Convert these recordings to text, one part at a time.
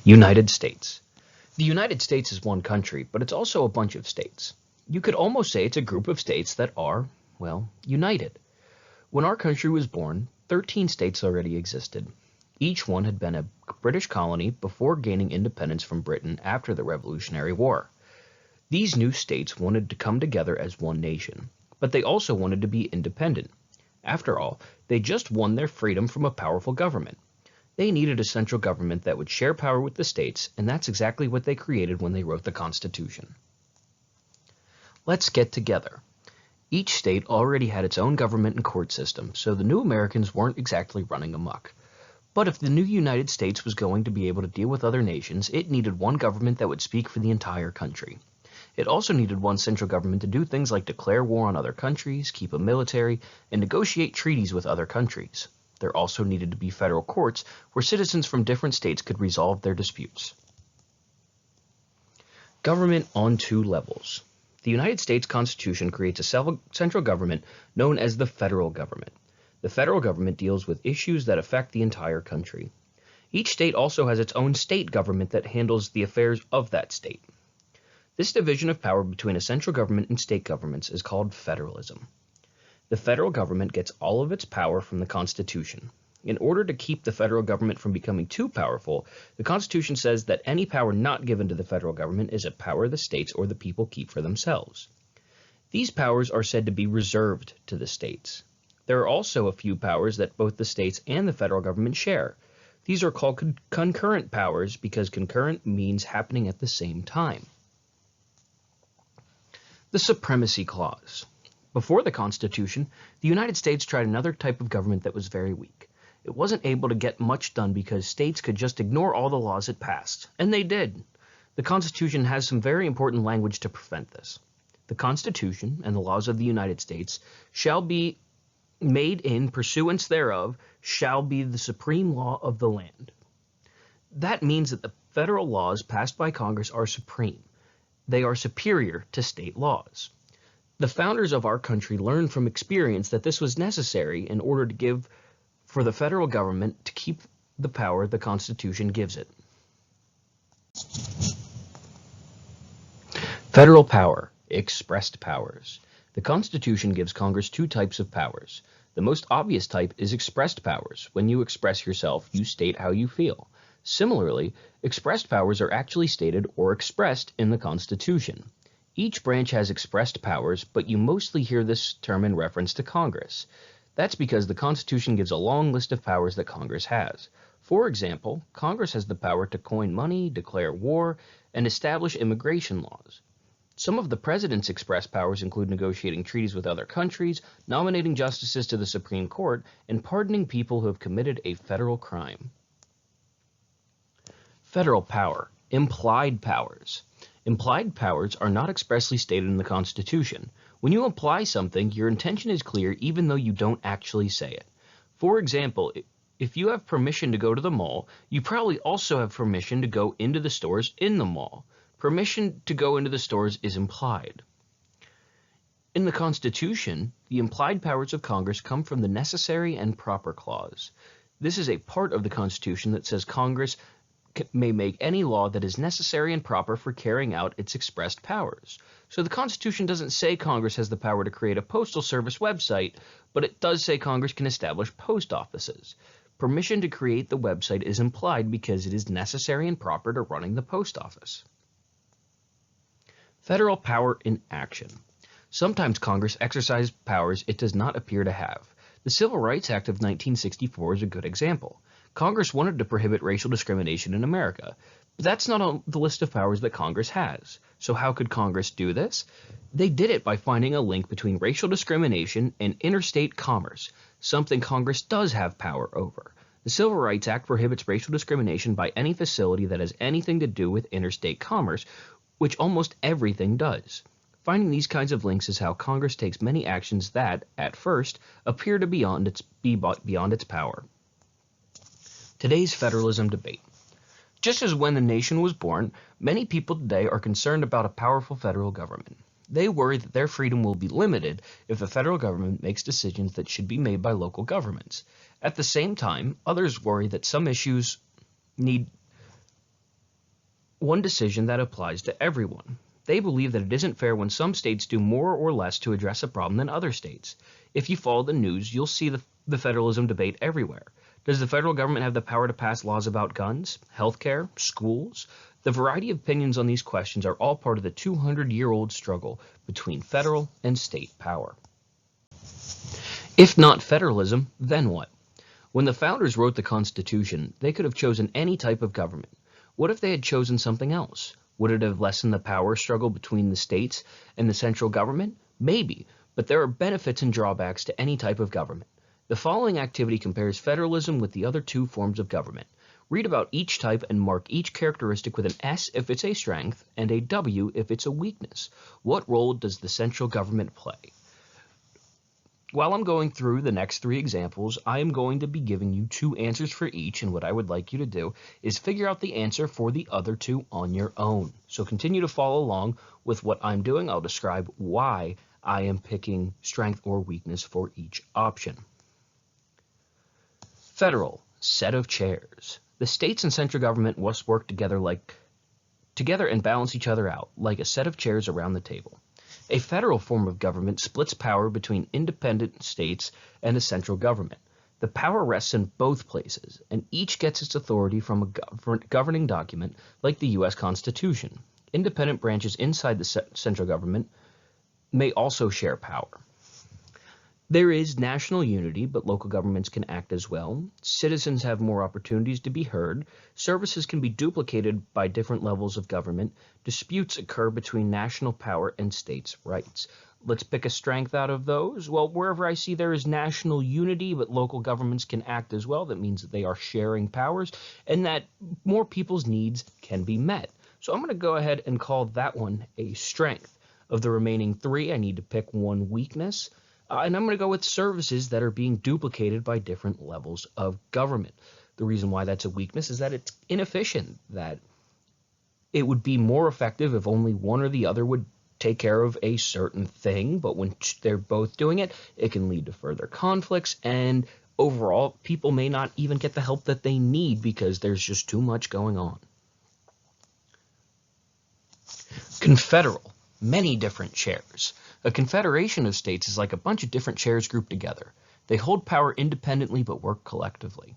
United States. The United States is one country, but it's also a bunch of states. You could almost say it's a group of states that are, well, united. When our country was born, 13 states already existed. Each one had been a British colony before gaining independence from Britain after the Revolutionary War. These new states wanted to come together as one nation, but they also wanted to be independent. After all, they just won their freedom from a powerful government. They needed a central government that would share power with the states, and that's exactly what they created when they wrote the Constitution. Let's get together. Each state already had its own government and court system, so the new Americans weren't exactly running amok. But if the new United States was going to be able to deal with other nations, it needed one government that would speak for the entire country. It also needed one central government to do things like declare war on other countries, keep a military, and negotiate treaties with other countries. There also needed to be federal courts where citizens from different states could resolve their disputes. Government on two levels. The United States Constitution creates a central government known as the federal government. The federal government deals with issues that affect the entire country. Each state also has its own state government that handles the affairs of that state. This division of power between a central government and state governments is called federalism. The federal government gets all of its power from the Constitution. In order to keep the federal government from becoming too powerful, the Constitution says that any power not given to the federal government is a power the states or the people keep for themselves. These powers are said to be reserved to the states. There are also a few powers that both the states and the federal government share. These are called concurrent powers because concurrent means happening at the same time. The Supremacy Clause. Before the Constitution, the United States tried another type of government that was very weak. It wasn't able to get much done because states could just ignore all the laws it passed, and they did. The Constitution has some very important language to prevent this. The Constitution and the laws of the United States shall be made in pursuance thereof shall be the supreme law of the land. That means that the federal laws passed by Congress are supreme. They are superior to state laws. The founders of our country learned from experience that this was necessary in order to give for the federal government to keep the power the Constitution gives it. Federal power, expressed powers. The Constitution gives Congress two types of powers. The most obvious type is expressed powers. When you express yourself, you state how you feel. Similarly, expressed powers are actually stated or expressed in the Constitution. Each branch has expressed powers, but you mostly hear this term in reference to Congress. That's because the Constitution gives a long list of powers that Congress has. For example, Congress has the power to coin money, declare war, and establish immigration laws. Some of the president's expressed powers include negotiating treaties with other countries, nominating justices to the Supreme Court, and pardoning people who have committed a federal crime. Federal power, implied powers. Implied powers are not expressly stated in the Constitution. When you imply something, your intention is clear even though you don't actually say it. For example, if you have permission to go to the mall, you probably also have permission to go into the stores in the mall. Permission to go into the stores is implied. In the Constitution, the implied powers of Congress come from the Necessary and Proper Clause. This is a part of the Constitution that says Congress may make any law that is necessary and proper for carrying out its expressed powers. So the Constitution doesn't say Congress has the power to create a postal service website, but it does say Congress can establish post offices. Permission to create the website is implied because it is necessary and proper to running the post office. Federal power in action. Sometimes Congress exercises powers it does not appear to have. The Civil Rights Act of 1964 is a good example. Congress wanted to prohibit racial discrimination in America, but that's not on the list of powers that Congress has. So how could Congress do this? They did it by finding a link between racial discrimination and interstate commerce, something Congress does have power over. The Civil Rights Act prohibits racial discrimination by any facility that has anything to do with interstate commerce, which almost everything does. Finding these kinds of links is how Congress takes many actions that, at first, appear to be beyond its power. Today's federalism debate. Just as when the nation was born, many people today are concerned about a powerful federal government. They worry that their freedom will be limited if the federal government makes decisions that should be made by local governments. At the same time, others worry that some issues need one decision that applies to everyone. They believe that it isn't fair when some states do more or less to address a problem than other states. If you follow the news, you'll see the federalism debate everywhere. Does the federal government have the power to pass laws about guns, healthcare, schools? The variety of opinions on these questions are all part of the 200-year-old struggle between federal and state power. If not federalism, then what? When the founders wrote the Constitution, they could have chosen any type of government. What if they had chosen something else? Would it have lessened the power struggle between the states and the central government? Maybe, but there are benefits and drawbacks to any type of government. The following activity compares federalism with the other two forms of government. Read about each type and mark each characteristic with an S if it's a strength and a W if it's a weakness. What role does the central government play? While I'm going through the next three examples, I am going to be giving you two answers for each, and what I would like you to do is figure out the answer for the other two on your own. So continue to follow along with what I'm doing. I'll describe why I am picking strength or weakness for each option. Federal, set of chairs. The states and central government must work together and balance each other out, like a set of chairs around the table. A federal form of government splits power between independent states and the central government. The power rests in both places, and each gets its authority from a governing document like the U.S. Constitution. Independent branches inside the central government may also share power. There is national unity, but local governments can act as well. Citizens have more opportunities to be heard. Services can be duplicated by different levels of government. Disputes occur between national power and states' rights. Let's pick a strength out of those. Well, wherever I see there is national unity, but local governments can act as well, that means that they are sharing powers and that more people's needs can be met. So I'm going to go ahead and call that one a strength. Of the remaining three, I need to pick one weakness. And I'm going to go with services that are being duplicated by different levels of government. The reason why that's a weakness is that it's inefficient, that it would be more effective if only one or the other would take care of a certain thing, but when they're both doing it, it can lead to further conflicts, and overall, people may not even get the help that they need because there's just too much going on. Confederal, many different chairs. A confederation of states is like a bunch of different chairs grouped together. They hold power independently but work collectively.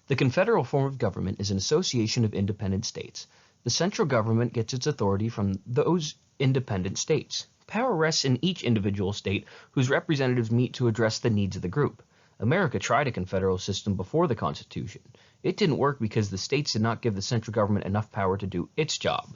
The confederal form of government is an association of independent states. The central government gets its authority from those independent states. Power rests in each individual state whose representatives meet to address the needs of the group. America tried a confederal system before the Constitution. It didn't work because the states did not give the central government enough power to do its job.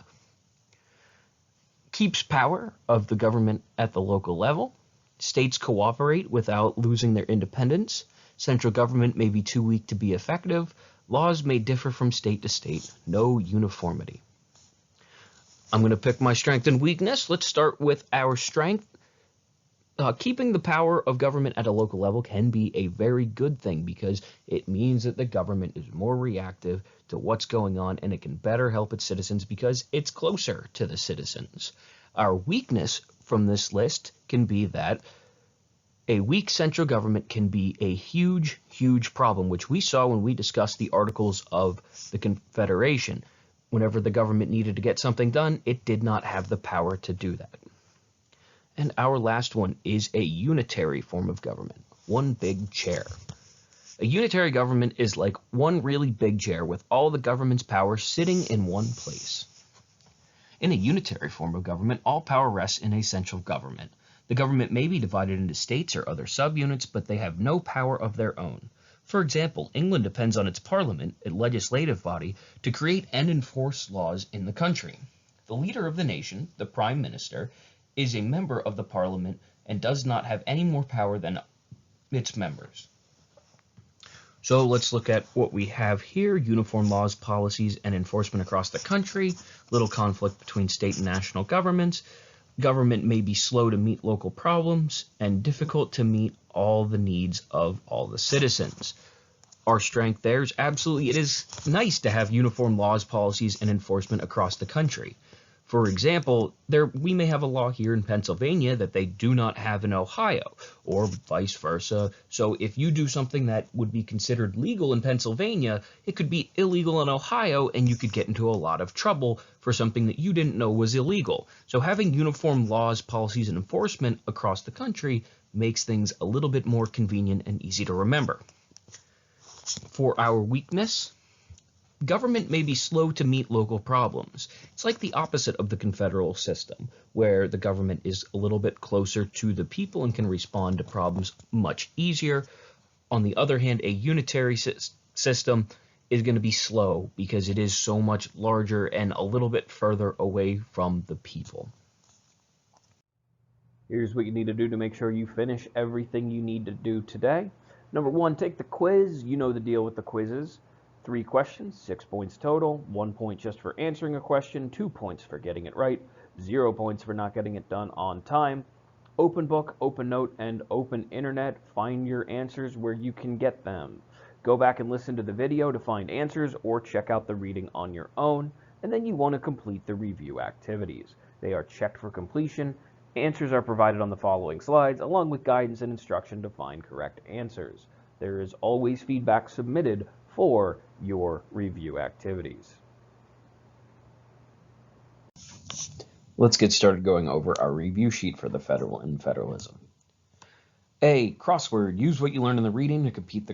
Keeps power of the government at the local level. States cooperate without losing their independence. Central government may be too weak to be effective. Laws may differ from state to state. No uniformity. I'm going to pick my strength and weakness. Let's start with our strength. Keeping the power of government at a local level can be a very good thing because it means that the government is more reactive to what's going on and it can better help its citizens because it's closer to the citizens. Our weakness from this list can be that a weak central government can be a huge, huge problem, which we saw when we discussed the Articles of the Confederation. Whenever the government needed to get something done, it did not have the power to do that. And our last one is a unitary form of government, one big chair. A unitary government is like one really big chair with all the government's power sitting in one place. In a unitary form of government, all power rests in a central government. The government may be divided into states or other subunits, but they have no power of their own. For example, England depends on its parliament, a legislative body, to create and enforce laws in the country. The leader of the nation, the prime minister, is a member of the parliament and does not have any more power than its members. So let's look at what we have here: uniform laws, policies, and enforcement across the country, little conflict between state and national governments. Government may be slow to meet local problems and difficult to meet all the needs of all the citizens. Our strength there is absolutely, it is nice to have uniform laws, policies, and enforcement across the country. For example, we may have a law here in Pennsylvania that they do not have in Ohio, or vice versa. So if you do something that would be considered legal in Pennsylvania, it could be illegal in Ohio, and you could get into a lot of trouble for something that you didn't know was illegal. So having uniform laws, policies, and enforcement across the country makes things a little bit more convenient and easy to remember. For our weakness, government may be slow to meet local problems. It's like the opposite of the confederal system, where the government is a little bit closer to the people and can respond to problems much easier. On the other hand, a unitary system is going to be slow because it is so much larger and a little bit further away from the people. Here's what you need to do to make sure you finish everything you need to do today. Number 1, take the quiz. You know the deal with the quizzes. 3 questions, 6 points total, 1 point just for answering a question, 2 points for getting it right, 0 points for not getting it done on time. Open book, open note, and open internet. Find your answers where you can get them. Go back and listen to the video to find answers or check out the reading on your own, and then you want to complete the review activities. They are checked for completion. Answers are provided on the following slides, along with guidance and instruction to find correct answers. There is always feedback submitted for your review activities. Let's get started going over our review sheet for the federal and federalism. A, crossword. Use what you learned in the reading to complete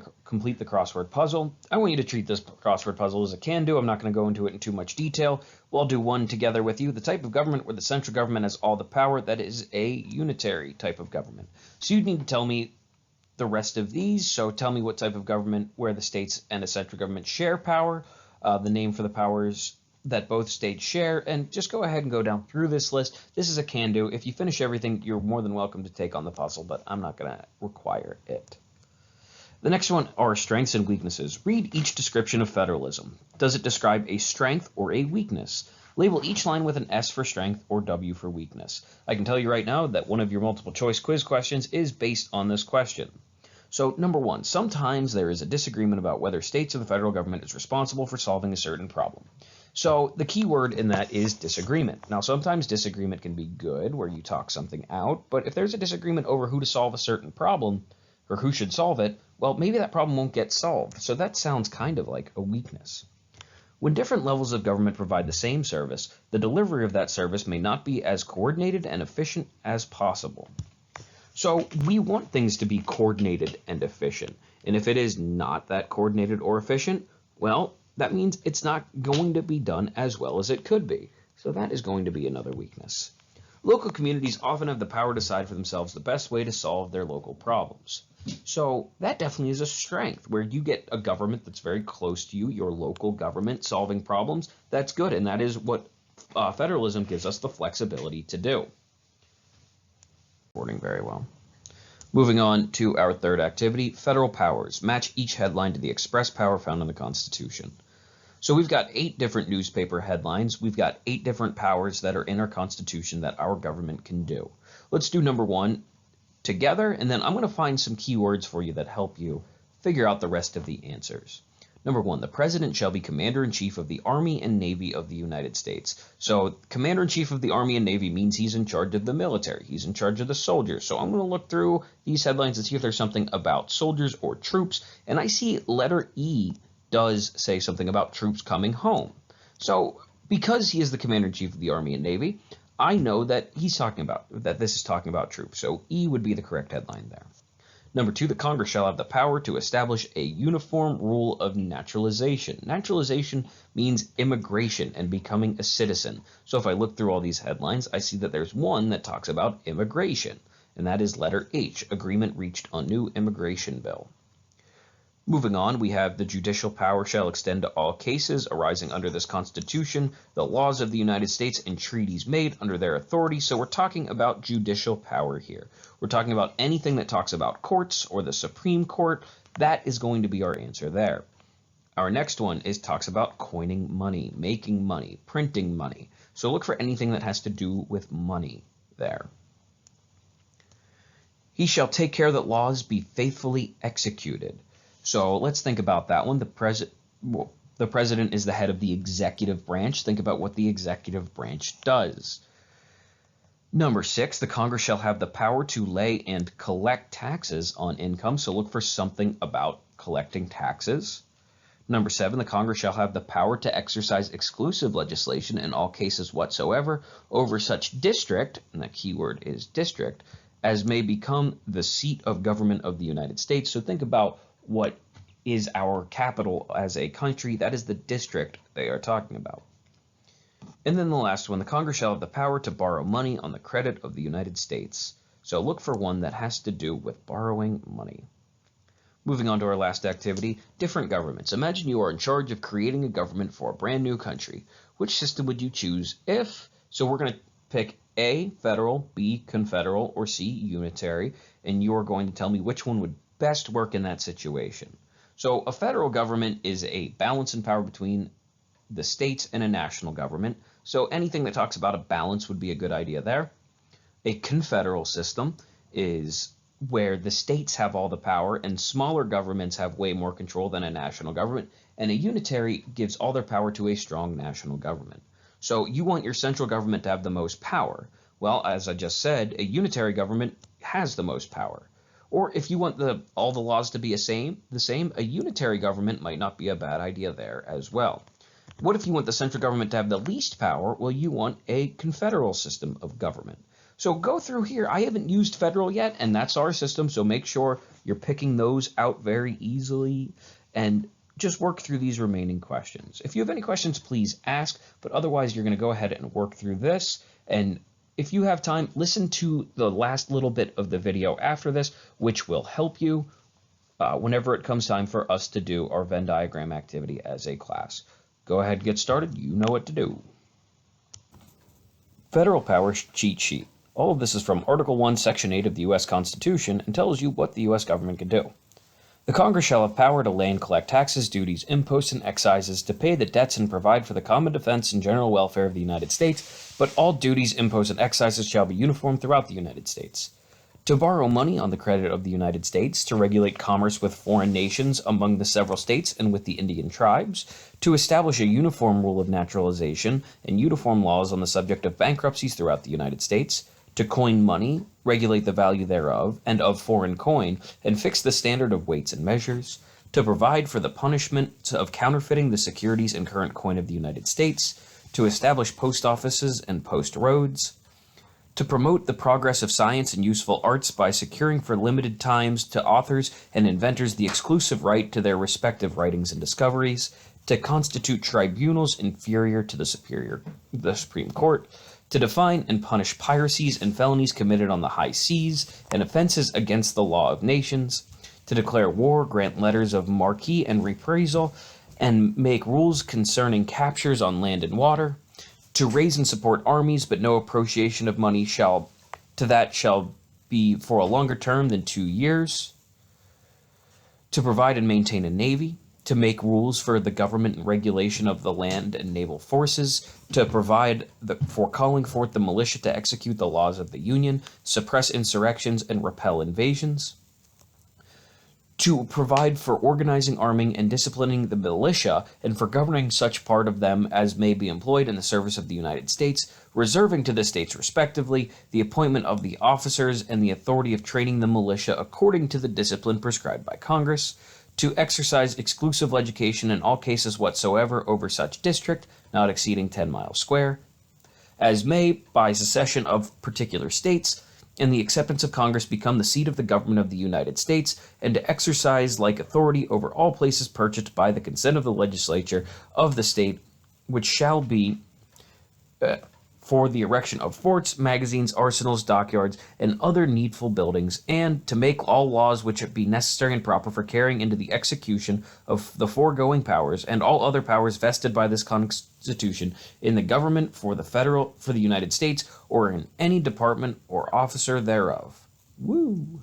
the crossword puzzle. I want you to treat this crossword puzzle as a can-do. I'm not going to go into it in too much detail. We'll do one together with you. The type of government where the central government has all the power, that is a unitary type of government. So you need to tell me the rest of these. So tell me what type of government where the states and the central government share power, the name for the powers that both states share, and just go ahead and go down through this list. This is a can-do. If you finish everything, you're more than welcome to take on the puzzle, but I'm not going to require it. The next one are strengths and weaknesses. Read each description of federalism. Does it describe a strength or a weakness? Label each line with an S for strength or W for weakness. I can tell you right now that one of your multiple choice quiz questions is based on this question. So number 1, sometimes there is a disagreement about whether states or the federal government is responsible for solving a certain problem. So the key word in that is disagreement. Now sometimes disagreement can be good where you talk something out, but if there's a disagreement over who to solve a certain problem or who should solve it, well, maybe that problem won't get solved. So that sounds kind of like a weakness. When different levels of government provide the same service, the delivery of that service may not be as coordinated and efficient as possible. So we want things to be coordinated and efficient. And if it is not that coordinated or efficient, well, that means it's not going to be done as well as it could be. So that is going to be another weakness. Local communities often have the power to decide for themselves the best way to solve their local problems. So that definitely is a strength where you get a government that's very close to you, your local government solving problems. That's good, and that is what federalism gives us the flexibility to do. Reporting very well. Moving on to our third activity, federal powers. Match each headline to the express power found in the Constitution. So we've got 8 different newspaper headlines. We've got 8 different powers that are in our Constitution that our government can do. Let's do number 1 together, and then I'm going to find some keywords for you that help you figure out the rest of the answers. Number 1, the President shall be Commander-in-Chief of the Army and Navy of the United States. So Commander-in-Chief of the Army and Navy means he's in charge of the military. He's in charge of the soldiers. So I'm going to look through these headlines and see if there's something about soldiers or troops. And I see letter E does say something about troops coming home. So because he is the Commander-in-Chief of the Army and Navy, I know that this is talking about troops. So E would be the correct headline there. Number 2, the Congress shall have the power to establish a uniform rule of naturalization. Naturalization means immigration and becoming a citizen. So if I look through all these headlines, I see that there's one that talks about immigration, and that is letter H, agreement reached on new immigration bill. Moving on, we have the judicial power shall extend to all cases arising under this Constitution, the laws of the United States, and treaties made under their authority. So we're talking about judicial power here. We're talking about anything that talks about courts or the Supreme Court. That is going to be our answer there. Our next one talks about coining money, making money, printing money. So look for anything that has to do with money there. He shall take care that laws be faithfully executed. So let's think about that one. The president is the head of the executive branch. Think about what the executive branch does. Number 6, the Congress shall have the power to lay and collect taxes on income. So look for something about collecting taxes. Number 7, the Congress shall have the power to exercise exclusive legislation in all cases whatsoever over such district, and the key word is district, as may become the seat of government of the United States. So think about what is our capital as a country. That is the district they are talking about. And then the last one, the Congress shall have the power to borrow money on the credit of the United States. So look for one that has to do with borrowing money. Moving on to our last activity, different governments. Imagine you are in charge of creating a government for a brand new country. Which system would you choose if? So we're going to pick A, federal, B, confederal, or C, unitary, and you are going to tell me which one would best work in that situation. So a federal government is a balance in power between the states and a national government. So anything that talks about a balance would be a good idea there. A confederal system is where the states have all the power and smaller governments have way more control than a national government. And a unitary gives all their power to a strong national government. So you want your central government to have the most power. Well, as I just said, a unitary government has the most power. Or if you want all the laws to be the same, a unitary government might not be a bad idea there as well. What if you want the central government to have the least power? Well, you want a confederal system of government. So go through here. I haven't used federal yet, and that's our system, so make sure you're picking those out very easily and just work through these remaining questions. If you have any questions, please ask, but otherwise you're going to go ahead and work through this. And if you have time, listen to the last little bit of the video after this, which will help you whenever it comes time for us to do our Venn diagram activity as a class. Go ahead and get started. You know what to do. Federal Powers Cheat Sheet. All of this is from Article 1, Section 8 of the U.S. Constitution and tells you what the U.S. government can do. The Congress shall have power to lay and collect taxes, duties, imposts, and excises, to pay the debts and provide for the common defense and general welfare of the United States, but all duties, imposts, and excises shall be uniform throughout the United States. To borrow money on the credit of the United States, to regulate commerce with foreign nations among the several states and with the Indian tribes, to establish a uniform rule of naturalization and uniform laws on the subject of bankruptcies throughout the United States, to coin money, regulate the value thereof and of foreign coin, and fix the standard of weights and measures, to provide for the punishment of counterfeiting the securities and current coin of the United States, to establish post offices and post roads, to promote the progress of science and useful arts by securing for limited times to authors and inventors the exclusive right to their respective writings and discoveries, to constitute tribunals inferior to the Supreme Court, to define and punish piracies and felonies committed on the high seas and offenses against the law of nations, to declare war, grant letters of marque and reprisal, and make rules concerning captures on land and water, to raise and support armies, but no appropriation of money shall be for a longer term than 2 years, to provide and maintain a navy, to make rules for the government and regulation of the land and naval forces, to provide for calling forth the militia to execute the laws of the Union, suppress insurrections, and repel invasions, to provide for organizing, arming, and disciplining the militia, and for governing such part of them as may be employed in the service of the United States, reserving to the states respectively the appointment of the officers and the authority of training the militia according to the discipline prescribed by Congress, to exercise exclusive education in all cases whatsoever over such district, not exceeding 10 miles square, as may, by secession of particular states, and the acceptance of Congress become the seat of the government of the United States, and to exercise like authority over all places purchased by the consent of the legislature of the state, which shall be for the erection of forts, magazines, arsenals, dockyards, and other needful buildings, and to make all laws which be necessary and proper for carrying into the execution of the foregoing powers, and all other powers vested by this Constitution in the government for the United States, or in any department or officer thereof. Woo!